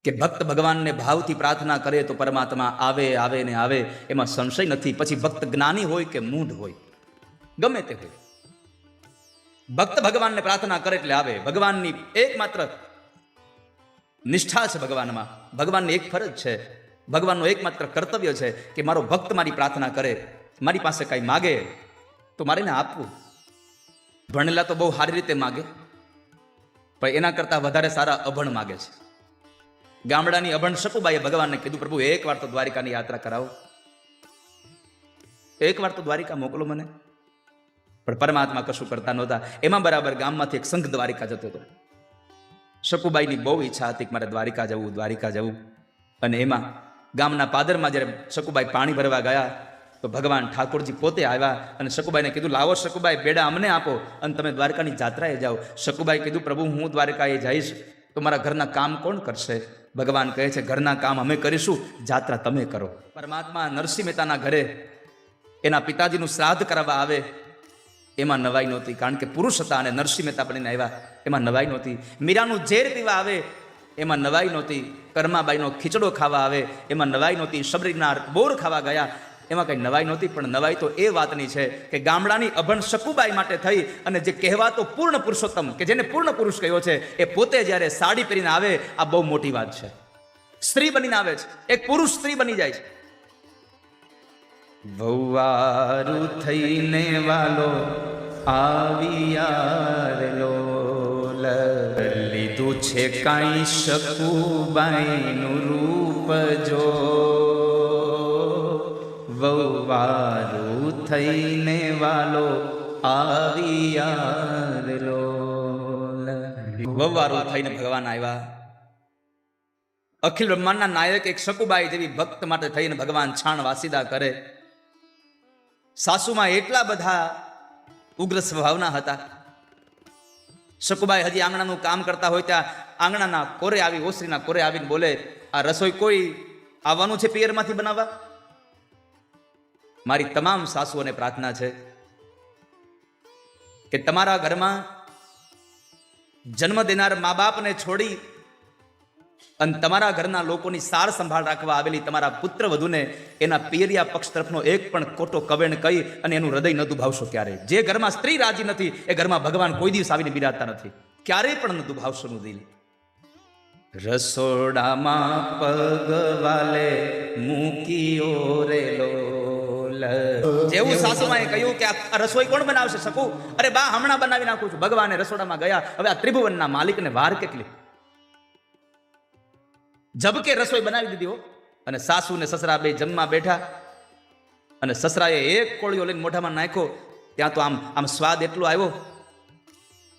કે ભક્ત ભગવાનને ભાવથી પ્રાર્થના કરે તો પરમાત્મા આવે આવે ને આવે, એમાં સંશય નથી. પછી ભક્ત જ્ઞાની હોય કે મૂઢ હોય, ગમે તે હોય, ભક્ત ભગવાનને પ્રાર્થના કરે એટલે આવે. ભગવાનની એકમાત્ર નિષ્ઠા છે ભગવાનમાં. ભગવાનની એક ફરજ છે, ભગવાનનું એકમાત્ર કર્તવ્ય છે કે મારો ભક્ત મારી પ્રાર્થના કરે, મારી પાસે કંઈ માગે તો મારે એને આપવું. ભણેલા તો બહુ સારી રીતે માગે, પણ એના કરતાં વધારે સારા અભણ માગે છે. ગામડાની અભણ શકુબાઈએ ભગવાનને કીધું, પ્રભુ એકવાર તો દ્વારિકાની યાત્રા કરાવો, એકવાર તો દ્વારિકા મોકલો મને. પણ પરમાત્મા કશું કરતા નહોતા. એમાં બરાબર ગામમાંથી એક સંઘ દ્વારિકા જતો હતો. શકુબાઈની બહુ ઈચ્છા હતી કે મારે દ્વારિકા જવું, દ્વારિકા જવું. અને એમાં ગામના પાદરમાં જ્યારે શકુબાઈ પાણી ભરવા ગયા તો ભગવાન ઠાકોરજી પોતે આવ્યા અને શકુબાઈને કીધું, લાવો શકુબાઈ, બેડા અમને આપો અને તમે દ્વારકાની જાત્રાએ જાઓ. શકુબાઈ કીધું, પ્રભુ હું દ્વારકાએ જઈશ તો મારા ઘરના કામ કોણ કરશે? ભગવાન કહે છે, ઘરના કામ અમે કરીશું, જાત્રા તમે કરો. પરમાત્મા નરસિંહ મહેતાના ઘરે એના પિતાજીનું શ્રાદ્ધ કરવા આવે, એમાં નવાઈ નહોતી, કારણ કે પુરુષ હતા અને નરસિંહ મહેતા બનીને આવ્યા, એમાં નવાઈ નહોતી. મીરાનું ઝેર પીવા આવે, એમાં નવાઈ નહોતી. કર્માબાઈનો ખીચડો ખાવા આવે, એમાં નવાઈ નહોતી. શબરીના બોર ખાવા ગયા, એમાં કંઈ નવાઈ નહોતી. પણ નવાઈ તો એ વાતની છે કે ગામડાની અભણ શકુબાઈ માટે થઈ અને જે કહેવાતો પૂર્ણ પુરુષોત્તમ, કે જેને પૂર્ણ પુરુષ કહ્યો છે, એ પોતે જ્યારે સાડી પહેરીને આવે, આ બહુ મોટી વાત છે. સ્ત્રી બનીને આવે છે, એક પુરુષ સ્ત્રી બની જાય છે. વહુવારું થઈને વાલો આવિયારલો, લીધું છે કાંઈ શકુબાઈનું રૂપ જો, વહુવારું થઈને વાલો આવિયારલો. વહુવારું થઈને ભગવાન આવ્યા. અખિલ બ્રહ્માંડના નાયક એક શકુબાઈ જેવી ભક્ત માટે થઈને ભગવાન છાણ વાસીદા કરે. સાસુમાં એટલા બધા ઉગ્ર સ્વભાવના હતા. શકુબાઈ હજી આંગણાનું કામ કરતા હોય ત્યાં આંગણાના કોરે આવી, ઓસરીના કોરે આવીને બોલે, આ રસોઈ કોઈ આવવાનું છે પિયરમાંથી બનાવવા? મારી તમામ સાસુઓને પ્રાર્થના છે કે તમારા ઘરમાં જન્મ દેનાર મા બાપને છોડી અને તમારા ઘરના લોકોની સાર સંભાળ રાખવા આવેલી તમારા પુત્ર વધુને એના પિયરિયા પક્ષ તરફનો એક પણ ખોટો કવેણ કહી અને એનું હૃદય ન દુભાવશો ક્યારે. જે ઘરમાં સ્ત્રી રાજી નથી એ ઘરમાં ભગવાન કોઈ દિવસ આવીને બિરાજતા નથી. ક્યારેય પણ ન દુભાવશો નું દિલ. રસોડામાં પગ વાલે મૂકીઓ રેલો, જેવું સાસુમાએ કહ્યું કે આ રસોઈ કોણ બનાવશે? શકુ, અરે બા હમણાં બનાવી નાખું છું. ભગવાને રસોડામાં ગયા. હવે આ ત્રિભુવનના માલિકને વાર કેટલી, જબકે રસોઈ બનાવી દીધી હો. અને સાસુ ને સસરા બે જમવા બેઠા અને સસરાએ એક કોળિયો લઈને મોઢામાં નાખ્યો. ત્યાં તો આમ સ્વાદ એટલો આવ્યો,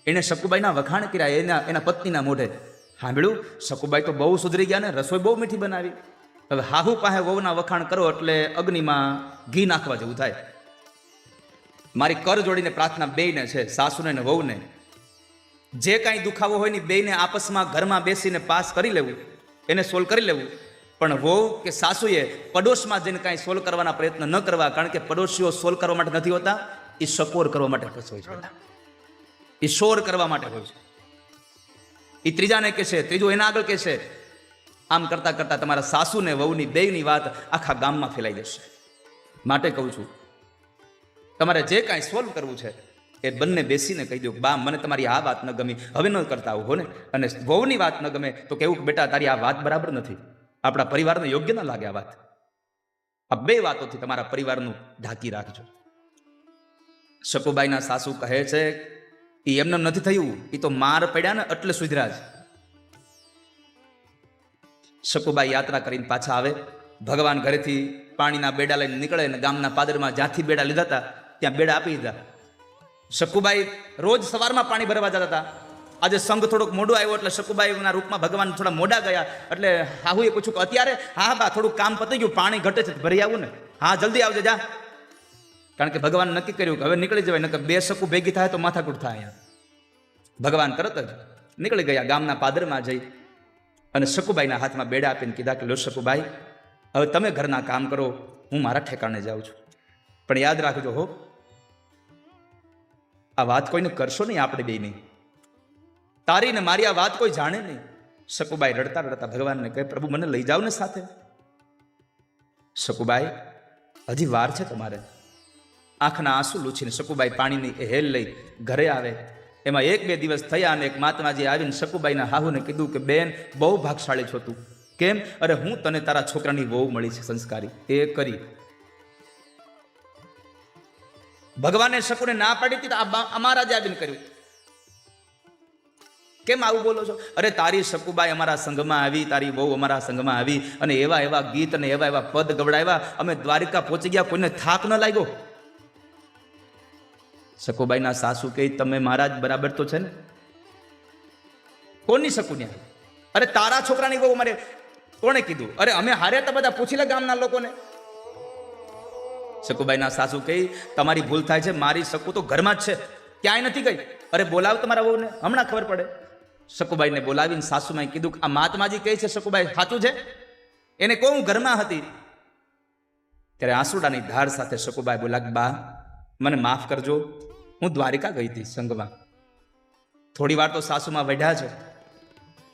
એને શકુબાઈના વખાણ કર્યા એના પત્નીના મોઢે. સાંભળ્યું, શકુબાઈ તો બહુ સુધરી ગયા ને, રસોઈ બહુ મીઠી બનાવી. હવે હાહુ પાસે વહુના વખાણ કરો એટલે અગ્નિમાં ઘી નાખવા જેવું થાય. મારી કર જોડીને પ્રાર્થના બેયને છે, સાસુને ને વહુને. જે કાંઈ દુખાવો હોય ને બેયને આપસમાં ઘરમાં બેસીને પાસ કરી લેવું, એને સોલ્વ કરી લેવું. પણ વહુ કે સાસુએ પડોશમાં જઈને કાંઈ સોલ્વ કરવાના પ્રયત્ન ન કરવા, કારણ કે પડોશીઓ સોલ્વ કરવા માટે નથી હોતા, એ સકોર કરવા માટે હોય છે, એ શોર કરવા માટે હોય છે. એ ત્રીજાને કહેશે, ત્રીજો એના આગળ કહેશે. આમ કરતા કરતા તમારા સાસુ ને વહુની બેયની વાત આખા ગામમાં ફેલાઈ જશે. માટે કહું છું, તમારે જે કાંઈ સોલ્વ કરવું છે એ બંને બેસીને કહી દો, બા મને તમારી આ વાત ન ગમી, હવે ન કરતા આવું હો ને. અને વહુની વાત ન ગમે તો કેવું, બેટા તારી આ વાત બરાબર નથી, આપણા પરિવારને યોગ્ય ના લાગે આ વાત. આ બે વાતોથી તમારા પરિવારનું ઢાંકી રાખજો. શકુબાઈના સાસુ કહે છે એ એમને નથી થયું, એ તો માર પડ્યા ને એટલે સુધરા જ. શકુબાઈ યાત્રા કરીને પાછા આવે. ભગવાન ઘરેથી પાણીના બેડા લઈને નીકળે ને ગામના પાદરમાં જ્યાંથી બેડા લીધા હતા ત્યાં બેડા આપી દીધા. શકુબાઈ રોજ સવારમાં પાણી ભરવા જતા હતા. આજે સંઘ થોડુંક મોડું આવ્યો એટલે શકુબાઈના રૂપમાં ભગવાન થોડા મોડા ગયા. એટલે હાહુએ પૂછ્યું કે અત્યારે? હા બા, થોડુંક કામ પતી ગયું, પાણી ઘટે છે, ભરી આવું ને. હા જલ્દી આવજે જા. કારણ કે ભગવાન નક્કી કર્યું કે હવે નીકળી જવાય, નકર બે શકુ ભેગી થાય તો માથાકૂટ થાય. ભગવાન તરત જ નીકળી ગયા. ગામના પાદરમાં જઈ અને શકુબાઈના હાથમાં બેડા આપીને કીધા કે લો શકુબાઈ, હવે તમે ઘરના કામ કરો, હું મારા ઠેકાણે જાઉં છું. પણ યાદ રાખજો હો, આ વાત કોઈને કરશો નહીં, આપણે બે નહીં. તારી ને મારી આ વાત કોઈ જાણે નહીં. શકુબાઈ રડતા રડતા ભગવાનને કહે, પ્રભુ મને લઈ જાઓ ને સાથે. શકુબાઈ, હજી વાર છે તમારે. આંખના આંસુ લૂછીને શકુબાઈ પાણીની હેલ લઈ ઘરે આવે. એમાં 1-2 દિવસ થયા અને એક મહાત્માજી આવીને શકુબાઈના હાહુને કીધું કે બેન, બહુ ભાગશાળી છો તું. કેમ? અરે હું તને તારા છોકરાની વહુ મળી છે સંસ્કારી. એ કરી. ભગવાને શકુને ના પાડી હતી, અમારા જ આવીને કર્યું. કેમ આવું બોલો છો? અરે તારી શકુબાઈ અમારા સંઘમાં આવી, તારી વહુ અમારા સંઘમાં આવી અને એવા એવા ગીત અને એવા એવા પદ ગવડાવ્યા, અમે દ્વારિકા પહોંચી ગયા, કોઈને થાક ન લાગ્યો. શકુબાઈના સાસુ કહે, તમે મારા જ બરાબર તો છે ને. કોની શકુન્યા? અરે તારા છોકરાની વહુ અમારે. કોણે કીધું? અરે અમે હાર્યા હતા બધા, પૂછી લે ગામના લોકોને. શકુબાઈના સાસુ કહે, તમારી ભૂલ થાય છે, મારી શકુ તો ઘરમાં જ છે, ક્યાંય નથી ગઈ. અરે બોલાવ તમારા વહુને, હમણાં ખબર પડે. શકુબાઈને બોલાવીને સાસુમાએ કીધું, આ મહાત્માજી કહે છે શકુબાઈ સાચું છે? એને કહું ઘરમાં હતી. ત્યારે આંસુડાની ધાર સાથે શકુબાઈ બોલા, બા મને માફ કરજો, હું દ્વારિકા ગઈ હતી સંઘમાં. થોડી વાર તો સાસુમાં વઢ્યા છે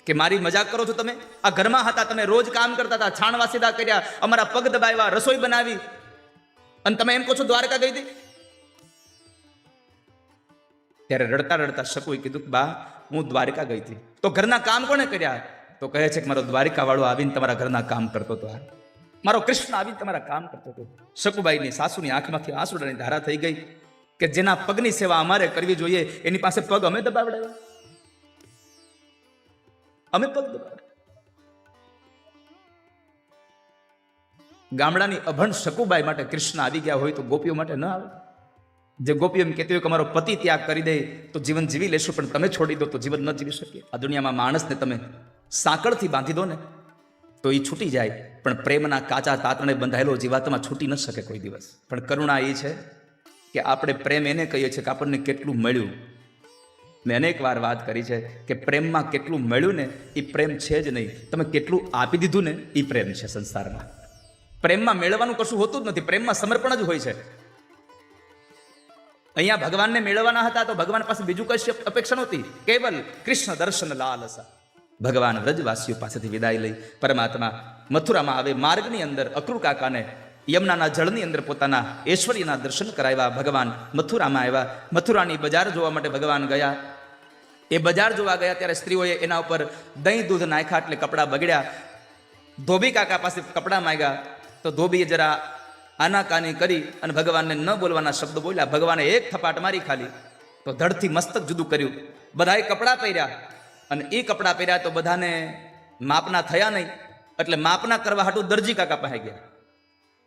કે મારી મજાક કરો છો તમે? આ ઘરમાં હતા, તમે રોજ કામ કરતા હતા, છાણવા સીધા કર્યા, અમારા પગ દબાવ્યા, રસોઈ બનાવી, અને તમે એમ કહો છો દ્વારકા ગઈ હતી? ત્યારે રડતા રડતા શકુએ કીધું, બા હું દ્વારિકા ગઈ હતી. તો ઘરના કામ કોને કર્યા? તો કહે છે કે મારો દ્વારિકા વાળો આવીને તમારા ઘરના કામ કરતો હતો, મારો કૃષ્ણ આવીને તમારા કામ કરતો હતો. શકુબાઈની સાસુની આંખમાંથી આંસુડાની ધારા થઈ ગઈ કે જેના પગની સેવા અમારે કરવી જોઈએ એની પાસે પગ અમે દબાવડાવ્યા, અમે પગ દબાવ્યા. ગામડાની અભણ શકુબાઈ માટે કૃષ્ણ આવી ગયા હોય તો ગોપીઓ માટે ન આવે. જે ગોપીઓ એમ કહેતી હોય કે અમારો પતિ ત્યાગ કરી દે તો જીવન જીવી લેશું, પણ તમે છોડી દો તો જીવન ન જીવી શકીએ. આ દુનિયામાં માણસને તમે સાંકળથી બાંધી દો ને તો એ છૂટી જાય, પણ પ્રેમના કાચા તાતણે બંધાયેલો જીવાતમાં છૂટી ન શકે કોઈ દિવસ. પણ કરુણા એ છે કે આપણે પ્રેમ એને કહીએ છીએ કે આપણને કેટલું મળ્યું. મેં અનેક વાર વાત કરી છે કે પ્રેમમાં કેટલું મળ્યું ને એ પ્રેમ છે જ નહીં, તમે કેટલું આપી દીધું ને એ પ્રેમ છે સંસારમાં. પ્રેમમાં મેળવવાનું કશું હોતું જ નથી, પ્રેમમાં સમર્પણ જ હોય છે. અહીંયા ભગવાનને મેળવવાના હતા તો ભગવાન પાસે બીજું કઈ અપેક્ષા નહોતી, કેવલ કૃષ્ણ દર્શન લાલસા. ભગવાન વ્રજવાસીઓ પાસેથી વિદાય લઈ પરમાત્મા મથુરામાં આવે. માર્ગની અંદર અક્રૂર કાકાને યમુનાના જળની અંદર પોતાના ઐશ્વર્યના દર્શન કરાવ્યા. ભગવાન મથુરામાં આવ્યા. મથુરાની બજાર જોવા માટે ભગવાન ગયા. એ બજાર જોવા ગયા ત્યારે સ્ત્રીઓએ એના ઉપર દહીં દૂધ નાખ્યા એટલે કપડાં બગડ્યા. ધોબી કાકા પાસે કપડાં માંગ્યા તો ધોબીએ જરા આનાકાની કરી અને ભગવાનને ન બોલવાના શબ્દો બોલ્યા. ભગવાને એક થપાટ મારી ખાલી તો ધડથી મસ્તક જુદું કર્યું. બધાએ કપડાં પહેર્યા અને એ કપડાં પહેર્યા તો બધાને માપના થયા નહીં, એટલે માપના કરવા હાટું દરજી કાકા પાસે ગયા.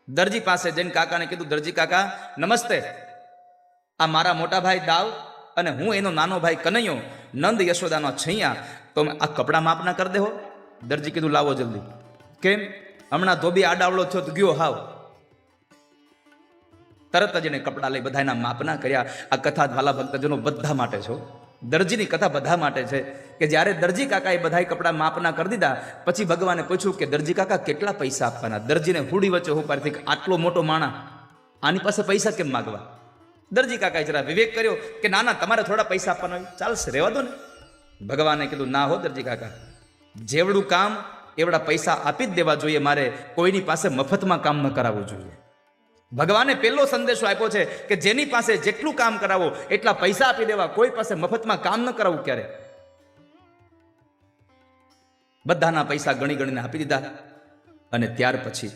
દરજી પાસે જઈને કાકાને કીધું, દરજી કાકા નમસ્તે, આ મારા મોટા ભાઈ દાવ અને હું એનો નાનો ભાઈ કનૈયો નંદ યશોદાનો છૈયા, તો આ કપડાં માપના કરી દેહો. દરજી કીધું લાવો જલ્દી. કેમ? હમણાં ધોબી આડાવડો થયો તો ગયો હાવ. તરત જ એને કપડાં લઈ બધાના માપના કર્યા. આ કથા વાલા ભક્તજનો બધા માટે છે. દરજીની કથા બધા માટે છે કે જ્યારે દરજી કાકાએ બધા કપડાં માપના કરી દીધા પછી ભગવાને પૂછ્યું કે દરજી કાકા કેટલા પૈસા આપવાના? દરજીને હુડી વચ્ચે ઉપાડથી કે આટલો મોટો માણા, આની પાસે પૈસા કેમ માગવા? દરજી કાકાએ જરા વિવેક કર્યો કે ના ના તમારે થોડા પૈસા આપવાના હોય, ચાલશે, રહેવા દો ને. ભગવાને કીધું ના હો દરજી કાકા, જેવડું કામ એવડા પૈસા આપી જ દેવા જોઈએ, મારે કોઈની પાસે મફતમાં કામ ન કરાવવું જોઈએ. ભગવાને પહેલો સંદેશો આપ્યો છે કે જેની પાસે જેટલું કામ કરાવો એટલા પૈસા આપી દેવા, કોઈ પાસે મફતમાં કામ ન કરાવવું. ક્યારે? બધાના પૈસા ગણી ગણીને આપી દીધા. અને ત્યાર પછી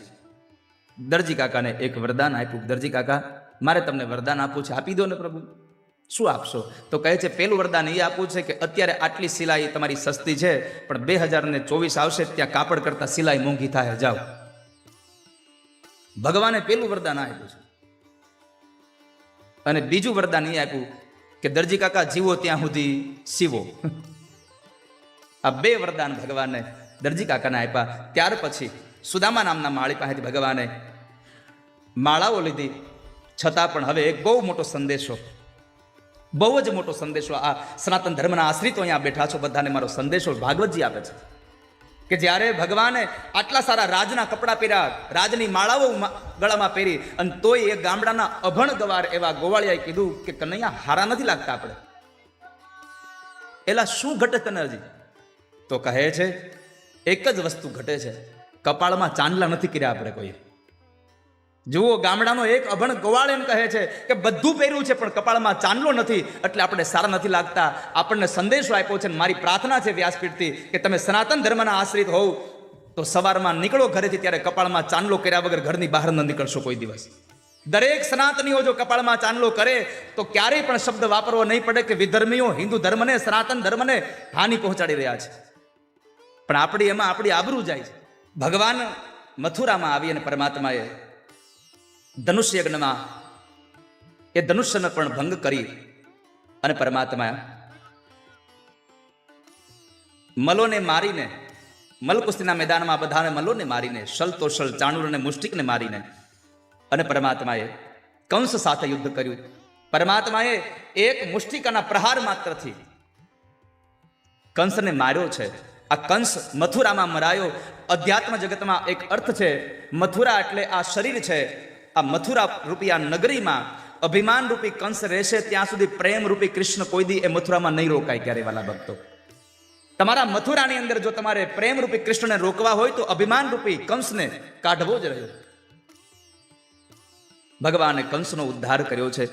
દરજી કાકાને એક વરદાન આપ્યું. દરજી કાકા મારે તમને વરદાન આપવું છે, આપી દો ને પ્રભુ. શું આપશો? તો કહે છે પેલું વરદાન એ આપવું છે કે અત્યારે આટલી સિલાઈ તમારી સસ્તી છે, પણ 2024 આવશે ત્યાં કાપડ કરતા સિલાઈ મોંઘી થાય, જાઓ. ભગવાને પેલું વરદાન આપ્યું છે. અને બીજું વરદાન એ આપ્યું કે દરજી કાકા જીવો ત્યાં સુધી સીવો. આ બે વરદાન ભગવાને દરજી કાકાને આપ્યા. ત્યાર પછી સુદામા નામના માળી પાસેથી ભગવાને માળાઓ લીધી. છતાં પણ હવે એક બહુ મોટો સંદેશો, બહુ જ મોટો સંદેશો આ સનાતન ધર્મના આશ્રિતો અહીંયા બેઠા છો બધાને મારો સંદેશો ભાગવતજી આપે છે કે જ્યારે ભગવાને આટલા સારા રાજના કપડાં પહેર્યા, રાજની માળાઓ ગળામાં પહેરી, અને તોય એ ગામડાના અભણ ગવાર એવા ગોવાળિયાએ કીધું કે કનૈયા હારા નથી લાગતા આપણે. એલા શું ઘટે તને હજી? તો તો કહે છે એક જ વસ્તુ ઘટે છે, કપાળમાં ચાંદલા નથી કર્યા આપણે કોઈ. જુઓ, ગામડાનો એક અભણ ગોવાળ એમ કહે છે કે બધું પહેર્યું છે પણ કપાળમાં ચાંદલો નથી, એટલે આપણે સારા નથી લાગતા. આપણને સંદેશો આપ્યો છે. મારી પ્રાર્થના છે વ્યાસપીઠથી કે તમે સનાતન ધર્મના આશ્રિત હોવ તો સવારમાં નીકળો ઘરેથી ત્યારે કપાળમાં ચાંદલો કર્યા વગર ઘરની બહાર ન નીકળશો કોઈ દિવસ. દરેક સનાતનીઓ જો કપાળમાં ચાંદલો કરે તો ક્યારેય પણ શબ્દ વાપરવો નહીં પડે કે વિધર્મીઓ હિન્દુ ધર્મને, સનાતન ધર્મને હાનિ પહોંચાડી રહ્યા છે. પણ આપણી આબરૂ જાય છે. ભગવાન મથુરામાં આવી અને પરમાત્માએ ધનુષ્ય યજ્ઞમાં એ ધનુષ્યને પણ ભંગ કરી અને પરમાત્મા મલોને મારીને, મલકુસ્તીના મેદાનમાં બધાને મલોને મારીને, શલ તો શલ, ચાણુર અને મુષ્ટિકને મારીને અને પરમાત્માએ કંસ સાથે યુદ્ધ કર્યું. પરમાત્માએ એક મુષ્ટિકાના પ્રહાર માત્રથી કંસને માર્યો છે. આ કંસ મથુરામાં મરાયો. અધ્યાત્મ જગતમાં એક અર્થ છે, મથુરા એટલે આ શરીર છે. આ મથુરા રૂપી આ નગરીમાં અભિમાન રૂપી કંસ રહેશે ત્યાં સુધી પ્રેમ રૂપી કૃષ્ણ કોઈ દી એ મથુરામાં નહીં રોકાય. ક્યારે વાલા ભક્તો, તમારા મથુરાની અંદર જો તમારે પ્રેમ રૂપી કૃષ્ણને રોકવા હોય તો અભિમાન રૂપી કંસને કાઢવો જ રહ્યો. ભગવાને કંસનો ઉદ્ધાર કર્યો છે.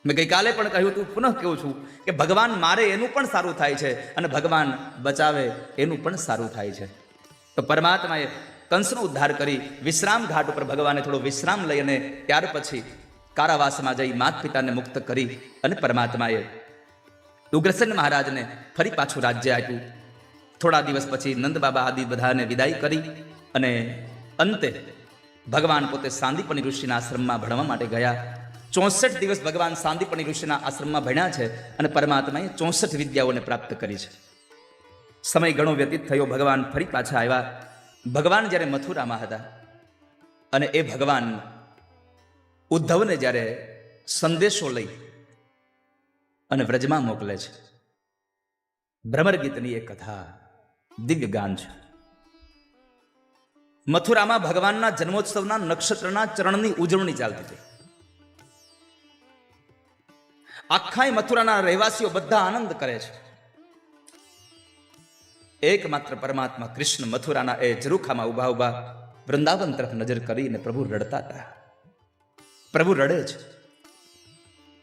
મેં ગઈકાલે પણ કહ્યું તું, પુનઃ કહું છું કે ભગવાન મારે એનું પણ સારું થાય છે અને ભગવાન બચાવે એનું પણ સારું થાય છે. તો પરમાત્માએ કંસનો ઉદ્ધાર કરી વિશ્રામ ઘાટ ઉપર ભગવાને થોડો વિશ્રામ લઈ અને ત્યાર પછી કારાવાસમાં જઈ માત પિતાને મુક્ત કરી અને પરમાત્માએ ઉગ્રસેન મહારાજને ફરી પાછું રાજ્ય આપ્યું. થોડા દિવસ પછી નંદ બાબા આદિ બધાને વિદાય કરી અને અંતે ભગવાન પોતે સાંદીપની ઋષિના આશ્રમમાં ભણવા માટે ગયા. 64 દિવસ ભગવાન સાંદીપની ઋષિના આશ્રમમાં ભણ્યા છે અને પરમાત્માએ 64 વિદ્યાઓને પ્રાપ્ત કરી છે. સમય ઘણો વ્યતીત થયો. ભગવાન ફરી પાછા આવ્યા. ભગવાન જ્યારે મથુરામાં હતા અને એ ભગવાન ઉદ્ધવને જ્યારે સંદેશો લઈ અને વ્રજમાં મોકલે છે. ભ્રમર ગીતની એક કથા, દિવ્ય ગાન છે. મથુરામાં ભગવાનના જન્મોત્સવના નક્ષત્રના ચરણની ઉજવણી ચાલતી હતી. આખા મથુરાના રહેવાસીઓ બધા આનંદ કરે છે. એકમાત્ર પરમાત્મા કૃષ્ણ મથુરાના એ ઝરૂખામાં ઉભા ઉભા વૃંદાવન તરફ નજર કરીને પ્રભુ રડતા હતા. પ્રભુ રડે છે.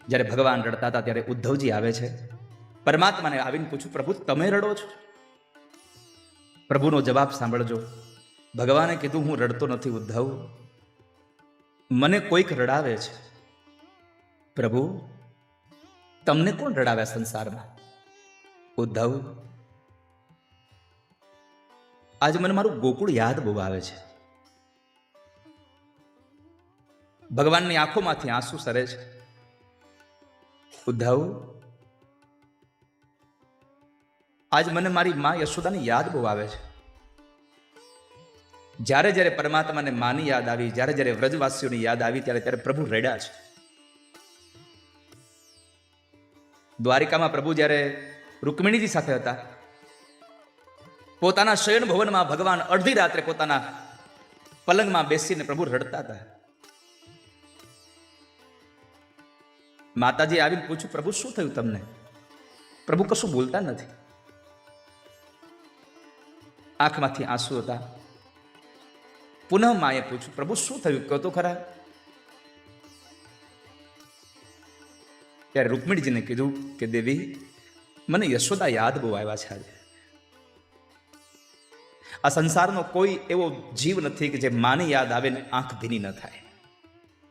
જ્યારે ભગવાન રડતા હતા ત્યારે ઉદ્ધવજી આવે છે. પરમાત્માને આવીને પૂછ્યું, પ્રભુ તમે રડો છો? પ્રભુનો જવાબ સાંભળજો. ભગવાને કીધું, હું રડતો નથી ઉદ્ધવ, મને કોઈક રડાવે છે. પ્રભુ, તમને કોણ રડાવ્યા સંસારમાં? ઉદ્ધવ, આજે મને મારું ગોકુળ યાદ બહુ આવે છે. ભગવાનની આંખોમાંથી આંસુ સરે છે. ઉદ્ધવ, આજ મને મારી મા યશોદાની યાદ બહુ આવે છે. જ્યારે જ્યારે પરમાત્માને માની યાદ આવી, જ્યારે જ્યારે વ્રજવાસીઓની યાદ આવી, ત્યારે ત્યારે પ્રભુ રડ્યા છે. દ્વારિકામાં પ્રભુ જ્યારે રૂકમિણીજી સાથે હતા, પોતાના શયન ભવનમાં ભગવાન અડધી રાત્રે પોતાના પલંગમાં બેસીને પ્રભુ રડતા હતા. માતાજી આવીને પૂછ્યું, પ્રભુ શું થયું તમને? પ્રભુ કશું બોલતા નથી. આંખમાંથી આંસુ હતા. પુનઃ માએ પૂછ્યું, પ્રભુ શું થયું, કહો તો ખરા. ત્યારે રૂકમિણીજીને કીધું કે દેવી, મને યશોદા યાદ બહુ આવ્યા છે આજે. આ સંસારનો કોઈ એવો જીવ નથી કે જે માની યાદ આવે ને આંખ ભીની ન થાય,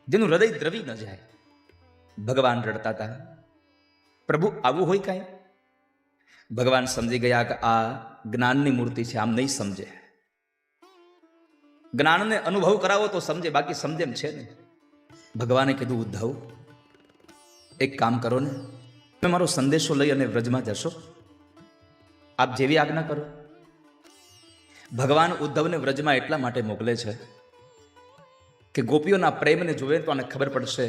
જેનું હૃદય દ્રવી ન જાય. ભગવાન રડતા હતા. પ્રભુ આવું હોય કાંઈ? ભગવાન સમજી ગયા કે આ જ્ઞાનની મૂર્તિ છે, આમ નહીં સમજે. જ્ઞાનને અનુભવ કરાવો તો સમજે, બાકી સમજે એમ છે નહીં. ભગવાને કીધું, ઉદ્ધવ એક કામ કરો ને, તમે મારો સંદેશો લઈ અને વ્રજમાં જશો, આપ જેવી આજ્ઞા કરો. ભગવાન ઉદ્ધવને વ્રજમાં એટલા માટે મોકલે છે કે ગોપીઓના પ્રેમને જોવે તો આને ખબર પડશે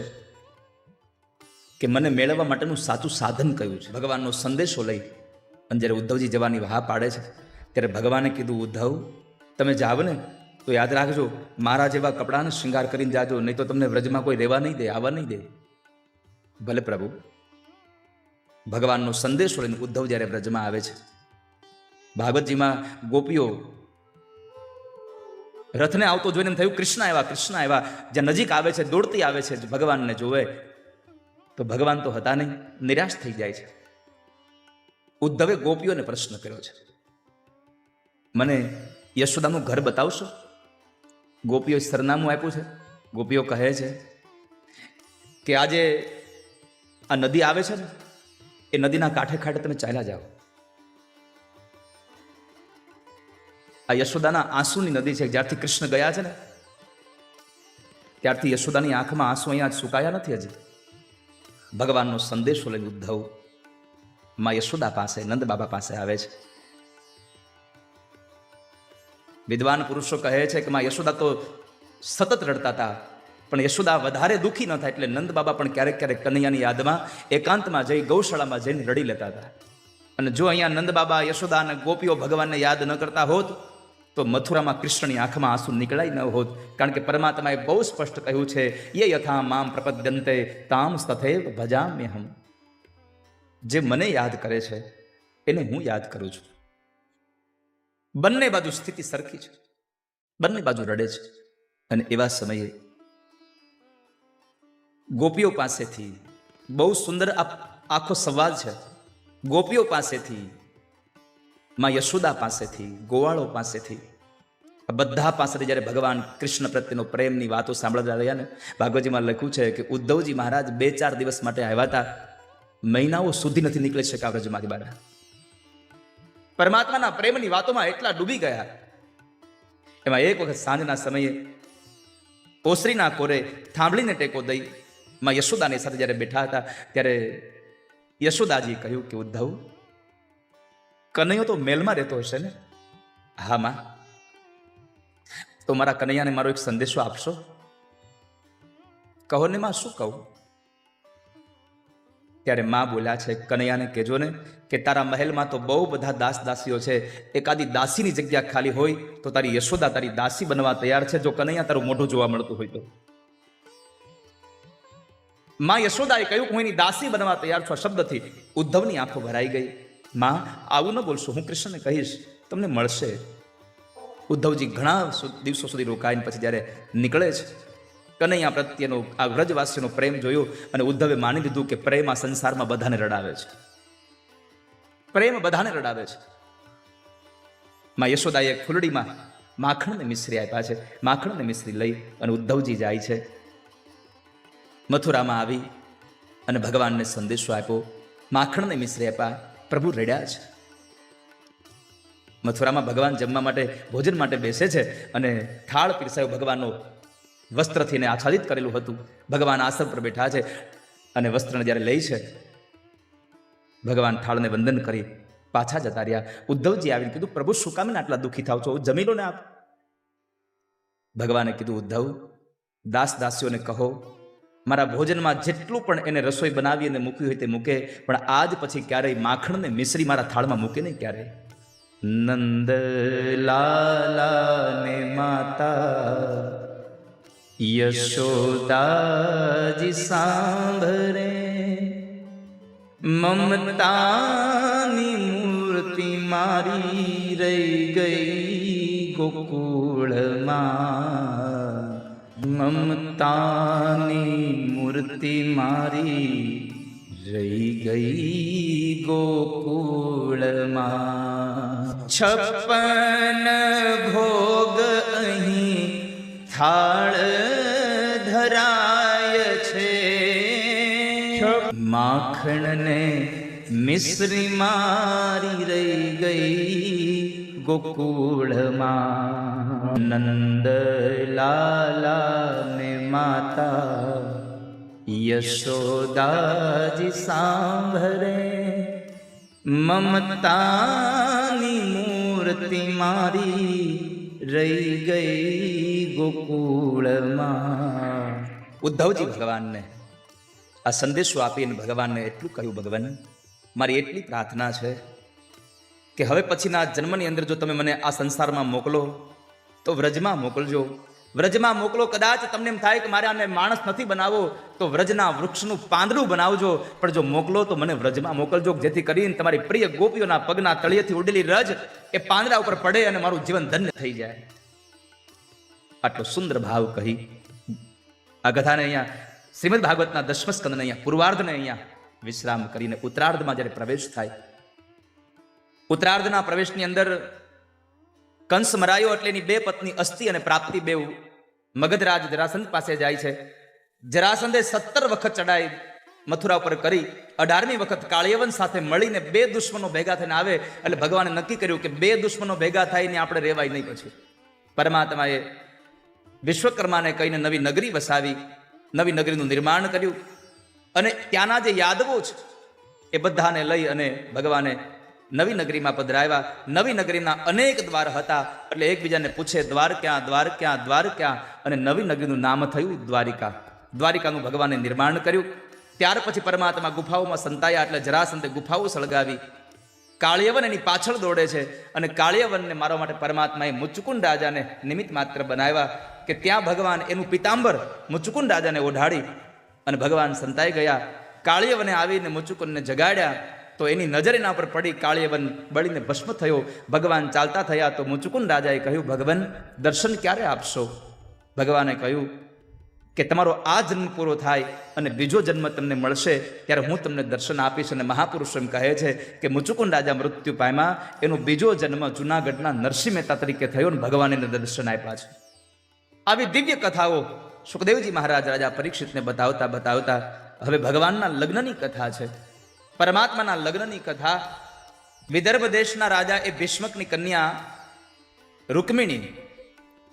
કે મને મેળવવા માટેનું સાચું સાધન કયું છે. ભગવાનનો સંદેશો લઈ અને જ્યારે ઉદ્ધવજી જવાની હા પાડે છે ત્યારે ભગવાને કીધું, ઉદ્ધવ તમે જાવ ને તો યાદ રાખજો, મારા જેવા કપડાનો શૃંગાર કરીને જાજો, નહીં તો તમને વ્રજમાં કોઈ રહેવા નહીં દે, આવવા નહીં દે. ભલે પ્રભુ. ભગવાનનો સંદેશો લઈને ઉદ્ધવ જ્યારે વ્રજમાં આવે છે ભાગવતજીમાં ગોપીઓ રથને આવતો જોઈને એમ થયું કૃષ્ણ આવ્યા. જ્યાં નજીક આવે છે, દોડતી આવે છે, ભગવાનને જોવે તો ભગવાન તો હતા નહીં, નિરાશ થઈ જાય છે. ઉદ્ધવે ગોપીઓને પ્રશ્ન કર્યો છે, મને યશોદાનું ઘર બતાવશો? ગોપીઓ સરનામું આપ્યું છે. ગોપીઓ કહે છે કે આજે આ નદી આવે છે ને, એ નદીના કાંઠે કાંઠે તમે ચાલ્યા જાઓ. આ યશોદાના આંસુની નદી છે. જ્યારથી કૃષ્ણ ગયા છે ને ત્યારથી યશોદાની આંખમાં આંસુ અહીંયા સુકાયા નથી હજી. ભગવાનનો સંદેશો લઈને ઉદ્ધવ માં યશોદા પાસે, નંદ બાબા પાસે આવે છે. વિદ્વાન પુરુષો કહે છે કે માં યશોદા તો સતત રડતા હતા, પણ યશોદા વધારે દુઃખી ન થાય એટલે નંદ બાબા પણ ક્યારેક ક્યારેક કનૈયાની યાદમાં એકાંતમાં જઈ ગૌશાળામાં જઈને રડી લેતા હતા. અને જો અહીંયા નંદ બાબા, યશોદા અને ગોપીઓ ભગવાનને યાદ ન કરતા હોત તો મથુરામાં કૃષ્ણની આંખમાં આંસુ નીકળાય ન હોત. કારણ કે પરમાત્માએ બહુ સ્પષ્ટ કહ્યું છે, યે યથા મામ પ્રપદ્યન્તે તામ તથૈવ ભજામ્યહમ. જે મને યાદ કરે છે એને હું યાદ કરું છું. બંને બાજુ સ્થિતિ સરખી છે, બંને બાજુ રડે છે. અને એવા સમયે ગોપીઓ પાસેથી બહુ સુંદર આખો સંવાદ છે. ગોપીઓ પાસેથી, માં યશોદા પાસેથી, ગોવાળો પાસેથી, બધા પાસેથી જ્યારે ભગવાન કૃષ્ણ પ્રત્યેનો પ્રેમની વાતો સાંભળતા રહ્યા ને, ભાગવતજીમાં લખ્યું છે કે ઉદ્ધવજી મહારાજ 2-4 દિવસ માટે આવ્યા હતા, મહિનાઓ સુધી નથી નીકળી શક્યા વ્રજમાંથી બહાર. પરમાત્માના પ્રેમની વાતોમાં એટલા ડૂબી ગયા. એમાં એક વખત સાંજના સમયે ઓસરીના કોરે થાંભલીને ટેકો દઈ માં યશોદાની સાથે જ્યારે બેઠા હતા ત્યારે યશોદાજીએ કહ્યું કે ઉદ્ધવ, કનૈયો તો મેલમાં રહેતો હશે ને? હા માં. તો મારા કનૈયાને મારો એક સંદેશો આપશો? કહો ને માં, શું કહું? ત્યારે માં બોલ્યા છે, કનૈયાને કહેજો ને કે તારા મહેલમાં તો બહુ બધા દાસ દાસીઓ છે, એકાદી દાસીની જગ્યા ખાલી હોય તો તારી યશોદા તારી દાસી બનવા તૈયાર છે, જો કનૈયા તારું મોઢું જોવા મળતું હોય તો. માં યશોદાએ કહ્યું હું એની દાસી બનવા તૈયાર છું. આ શબ્દથી ઉદ્ધવની આંખો ભરાઈ ગઈ. માં, આવું ન બોલશો, હું કૃષ્ણને કહીશ, તમને મળશે. ઉદ્ધવજી ઘણા દિવસો સુધી રોકાઈને પછી જ્યારે નીકળે છે, કનૈયા પ્રત્યેનો આ વ્રજવાસીનો પ્રેમ જોયો અને ઉદ્ધવે માની લીધું કે પ્રેમ આ સંસારમાં બધાને રડાવે છે, પ્રેમ બધાને રડાવે છે. માં યશોદાએ એક ફૂલડીમાં માખણ ને મિશ્રી આપ્યા છે. માખણ ને મિશ્રી લઈ અને ઉદ્ધવજી જાય છે. મથુરામાં આવી અને ભગવાનને સંદેશો આપ્યો. માખણ ને મિશ્રી આપ્યા. પ્રભુ રડ્યા છે. મથુરામાં ભગવાન જમવા માટે, ભોજન માટે બેસે છે અને થાળ પીરસાયો. ભગવાનનો વસ્ત્રથી એને આચ્છાદિત કરેલું હતું. ભગવાન આસન પર બેઠા છે અને વસ્ત્રને જ્યારે લઈ છે, ભગવાન થાળને વંદન કરી પાછા જતા રહ્યા. ઉદ્ધવજી આવીને કીધું, પ્રભુ શું કામ આટલા દુઃખી થાવ છો? જમી લો ને આપ. ભગવાને કીધું, ઉદ્ધવ, દાસ દાસીઓને કહો મારા ભોજનમાં જેટલું પણ એને રસોઈ બનાવી અને મૂક્યું હોય તે મૂકે, પણ આજ પછી ક્યારેય માખણ ને મિશ્રી મારા થાળમાં મૂકે નહીં ક્યારેય. નંદ લાલા ને માતા યશોદાજી સાંભળે, મમતાની મૂર્તિ મારી રહી ગઈ ગોકુળમાં. મમતાની મૂર્તિ મારી રહી ગઈ ગોકુળમાં. 56 ભોગ અહીં થાળ ધરાય છે, માખણ ને મિશ્રી મારી રહી ગઈ ગોકુળમાં. નંદ લાલા ને માતા યશોદાજી સાંભળે, મમતાની મૂર્તિ મારી રહી ગઈ ગોકુળમાં. ઉદ્ધવજી ભગવાનને આ સંદેશો આપીને ભગવાનને એટલું કહ્યું, ભગવાન મારી એટલી પ્રાર્થના છે કે હવે પછીના જન્મની અંદર જો તમે મને આ સંસારમાં મોકલો તો વ્રજમાં મોકલજો. વ્રજમાં મોકલો. કદાચ તમને એમ થાય કે મારે આને માણસ નથી બનાવવો તો વ્રજના વૃક્ષનું પાંદડું બનાવજો, પણ જો મોકલો તો મને વ્રજમાં મોકલજો, જેથી કરીને તમારી પ્રિય ગોપીઓના પગના તળિયેથી ઉડેલી રજ એ પાંદડા ઉપર પડે અને મારું જીવન ધન્ય થઈ જાય. આટલો સુંદર ભાવ કહી આ કથાને અહીંયા શ્રીમદ ભાગવતના 10મ સ્કંદને અહીંયા પૂર્વાર્ધને અહીંયા વિશ્રામ કરીને ઉત્તરાર્ધમાં જ્યારે પ્રવેશ થાય, ઉત્તરાર્ધના પ્રવેશની અંદર કંસ મરાયો એટલે એની 2 પત્ની અસ્તિ અને પ્રાપ્તિ બેઉ મગધરાજ જરાસંધ પાસે જાય છે. જરાસંધે 17 વખત ચડાઈ મથુરા ઉપર કરી 18મી વખત કાળિયવન સાથે મળીને 2 દુશ્મનો ભેગા થઈને આવે એટલે ભગવાને નક્કી કર્યું કે 2 દુશ્મનો ભેગા થઈને આપણે રહેવાય નહીં. પછી પરમાત્માએ વિશ્વકર્માને કહીને નવી નગરી વસાવી, નવી નગરીનું નિર્માણ કર્યું અને ત્યાંના જે યાદવો છે એ બધાને લઈ અને ભગવાને નવી નગરીમાં પધરાવ્યા. નવી નગરીના અનેક દ્વાર હતા એટલે એકબીજાને પૂછે દ્વાર ક્યાં, દ્વાર ક્યાં, દ્વાર ક્યાં, અને નવી નગરીનું નામ થયું દ્વારિકા. દ્વારિકાનું ભગવાને નિર્માણ કર્યું. ત્યાર પછી પરમાત્મા ગુફાઓમાં સંતાયા એટલે જરાસંધે ગુફાઓ સળગાવી. કાળિયવન એની પાછળ દોડે છે અને કાળિયવનને મારવા માટે પરમાત્માએ મુચુકુંડ રાજાને નિમિત્ત માત્ર બનાવ્યા કે ત્યાં ભગવાન એનું પિતાંબર મુચુકુંડ રાજાને ઓઢાડી અને ભગવાન સંતાઈ ગયા. કાળિયવને આવીને મુચુકુંદને જગાડ્યા તો એની નજર એના પર પડી, કાળિયવન બળીને ભસ્મ થયો. ભગવાન ચાલતા થયા તો મુચુકુંદ રાજાએ કહ્યું, ભગવાન દર્શન ક્યારે આપશો? ભગવાને કહ્યું કે તમારો આ જન્મ પૂરો થાય અને બીજો જન્મ તમને મળશે ત્યારે હું તમને દર્શન આપીશ. અને મહાપુરુષો એમ કહે છે કે મુચુકુંદ રાજા મૃત્યુ પામ્યા, એનો બીજો જન્મ જૂનાગઢના નરસિંહ મહેતા તરીકે થયો અને ભગવાન એને દર્શન આપ્યા છે. આવી દિવ્ય કથાઓ સુખદેવજી મહારાજ રાજા પરીક્ષિતને બતાવતા બતાવતા હવે ભગવાનના લગ્નની કથા છે, પરમાત્માના લગ્નની કથા. વિદર્ભ દેશના રાજા એ ભીષ્મકની કન્યા રૂકમિણી,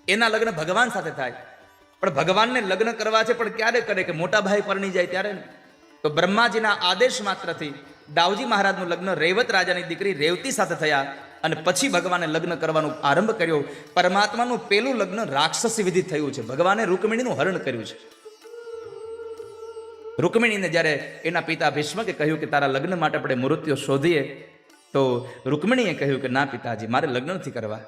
એના લગ્ન ભગવાન સાથે થાય. પણ ભગવાનને લગ્ન કરવા છે પણ ક્યારે કરે કે મોટા ભાઈ પરણી જાય ત્યારે. તો બ્રહ્માજીના આદેશ માત્રથી દાઉજી મહારાજનું લગ્ન રેવત રાજાની દીકરી રેવતી સાથે થયા અને પછી ભગવાને લગ્ન કરવાનો આરંભ કર્યો. પરમાત્માનું પેલું લગ્ન રાક્ષસી વિધિ થયું છે. ભગવાને રૂકમિણીનું હરણ કર્યું છે. રૂકમિણીને જ્યારે એના પિતા ભીષ્મકે કહ્યું કે તારા લગ્ન માટે આપણે મૂર્તિઓ શોધીએ, તો રૂકમિણીએ કહ્યું કે ના પિતાજી, મારે લગ્ન નથી કરવા.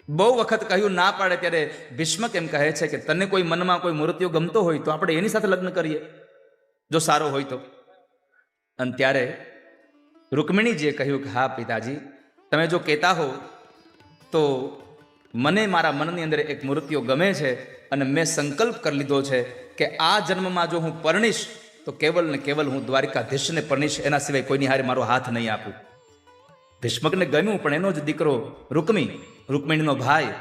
બહુ વખત કહ્યું ના પાડે ત્યારે ભીષ્મક એમ કહે છે કે તને કોઈ મનમાં કોઈ મૂર્તિઓ ગમતો હોય તો આપણે એની સાથે લગ્ન કરીએ, જો સારો હોય તો. અને ત્યારે રૂકમિણીજીએ કહ્યું કે હા પિતાજી, તમે જો કહેતા હો તો મને મારા મનની અંદર એક મૂર્તિઓ ગમે છે અને મેં સંકલ્પ કરી લીધો છે કે આ જન્મમાં જો હું પરણીશ તો કેવલ ને કેવલ હું દ્વારિકાધીશને પરણીશ, એના સિવાય કોઈની હારે મારો હાથ નહીં આપું. ભીષ્મકને ગમ્યું, પણ એનો જ દીકરો રૂકમિણીનો ભાઈ,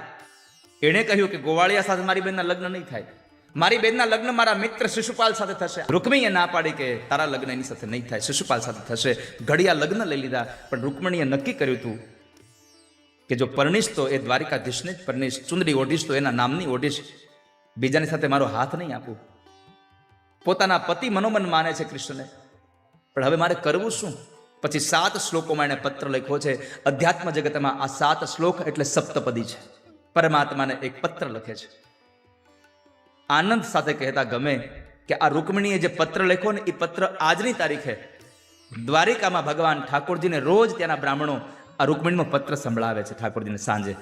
એણે કહ્યું કે ગોવાળિયા સાથે મારી બેનના લગ્ન નહીં થાય, મારી બેનના લગ્ન મારા મિત્ર શિશુપાલ સાથે થશે. રૂકમિણીએ ના પાડી કે તારા લગ્ન એની સાથે નહીં થાય, શિશુપાલ સાથે થશે. ઘડિયા લગ્ન લઈ લીધા, પણ રૂકમિણીએ નક્કી કર્યું હતું કે જો પરણીશ તો એ દ્વારિકાધીશને જ પરણીશ, ચુંદડી ઓઢીશ તો એના નામની ઓઢીશ, બીજાની સાથે મારો હાથ નહીં આપું. પોતાના પતિ મનોમન માને છે કૃષ્ણને, પણ હવે મારે કરવું શું? પછી 7 શ્લોકોમાં એણે પત્ર લખ્યો છે. અધ્યાત્મ જગતમાં આ 7 શ્લોક એટલે સપ્તપદી છે. પરમાત્માને એક પત્ર લખે છે. આનંદ સાથે કહેતા ગમે કે આ રૂકમિણીએ જે પત્ર લખ્યો ને એ પત્ર આજની તારીખે દ્વારિકામાં ભગવાન ઠાકોરજીને રોજ ત્યાંના બ્રાહ્મણો આ રૂકમિણીનો પત્ર સંભળાવે છે ઠાકોરજીને સાંજે.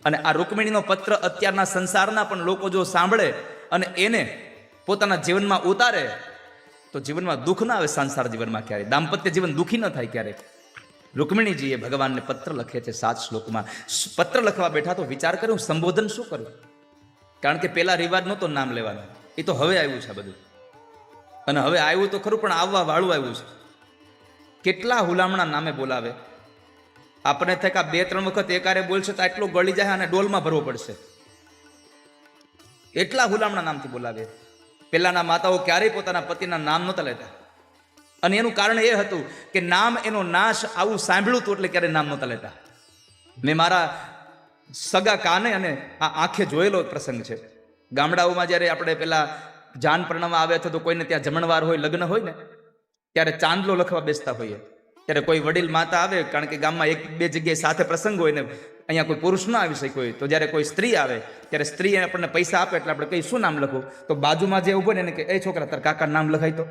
અને આ રૂકમિણીનો પત્ર અત્યારના સંસારના પણ લોકો જો સાંભળે અને એને પોતાના જીવનમાં ઉતારે તો જીવનમાં દુઃખ ના આવે. સંસાર જીવનમાં ક્યારે દાંપત્ય જીવન દુઃખી ન થાય ક્યારે. રૂકમિણીજીએ ભગવાનને પત્ર લખે છે 7 શ્લોકમાં. પત્ર લખવા બેઠા તો વિચાર કર્યો સંબોધન શું કર્યું, કારણ કે પેલા રિવાજ નહોતો નામ લેવાનો, એ તો હવે આવ્યું છે બધું. અને હવે આવ્યું તો ખરું, પણ આવવા વાળું આવ્યું છે. કેટલા હુલામણા નામે બોલાવે. આપણે થાય કે 2-3 વખત એકારે બોલશે તો એટલો ગળી જાય અને ડોલમાં ભરવો પડશે. એટલા હુલામણા નામથી બોલાવે. પેલાના માતાઓ ક્યારેય પોતાના પતિના નામ નહોતા લેતા, અને એનું કારણ એ હતું કે નામ એનો નાશ આવું સાંભળ્યું હતું એટલે ક્યારે નામ નહોતા લેતા. મેં મારા સગા કાને અને આ આંખે જોયેલો પ્રસંગ છે. ગામડાઓમાં જ્યારે આપણે પેલા જાન પરણવા આવે અથવા તો કોઈને ત્યાં જમણવાર હોય, લગ્ન હોય ને, ત્યારે ચાંદલો લખવા બેસતા હોઈએ. ત્યારે કોઈ વડીલ માતા આવે, કારણ કે ગામમાં 1-2 જગ્યાએ સાથે પ્રસંગ હોય ને અહીંયા કોઈ પુરુષ ના આવી શક્યો હોય, તો જ્યારે કોઈ સ્ત્રી આવે ત્યારે સ્ત્રી આપણને પૈસા આપે એટલે આપણે કઈ શું નામ લખો, તો બાજુમાં જે ઉભો ને એને કે એ છોકરા તાર કાકા નામ લખાય. તો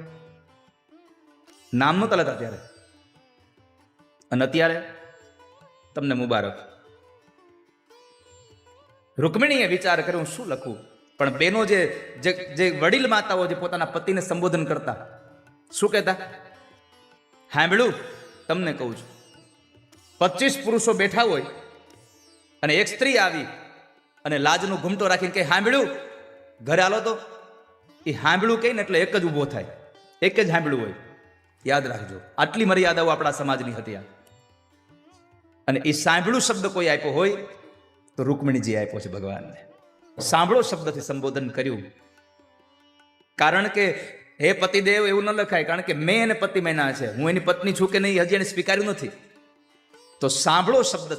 નામ નહોતા લેતા ત્યારે. અને અત્યારે તમને મુબારક, રૂકમિણીએ વિચાર કર્યો હું શું લખું, પણ બેનો જે વડીલ માતાઓ જે પોતાના પતિને સંબોધન કરતા શું કહેતા, સાંભળ્યું તમને કહું છું, 25 પુરુષો બેઠા હોય અને એક સ્ત્રી આવી અને લાજનો ઘૂમટો રાખીને કે સાંભળ્યું ઘરે હાલો તો, એ સાંભળ્યું કહીને એટલે એક જ ઊભો થાય, એક જ સાંભળ્યું હોય. યાદ રાખજો, આટલી મર્યાદાઓ આપણા સમાજની હતી. અને એ સાંભળ્યું શબ્દ કોઈ આપ્યો હોય તો રૂકમિણીજી આપ્યો છે ભગવાનને. સાંભળો શબ્દથી સંબોધન કર્યું. કારણ કે હે પતિદેવ એવું ન લખાય, કારણ કે મેં એને પતિ માન્યા છે, હું એની પત્ની છું કે નહીં હજી એને સ્વીકાર્યું નથી. તો સાંભળો શબ્દ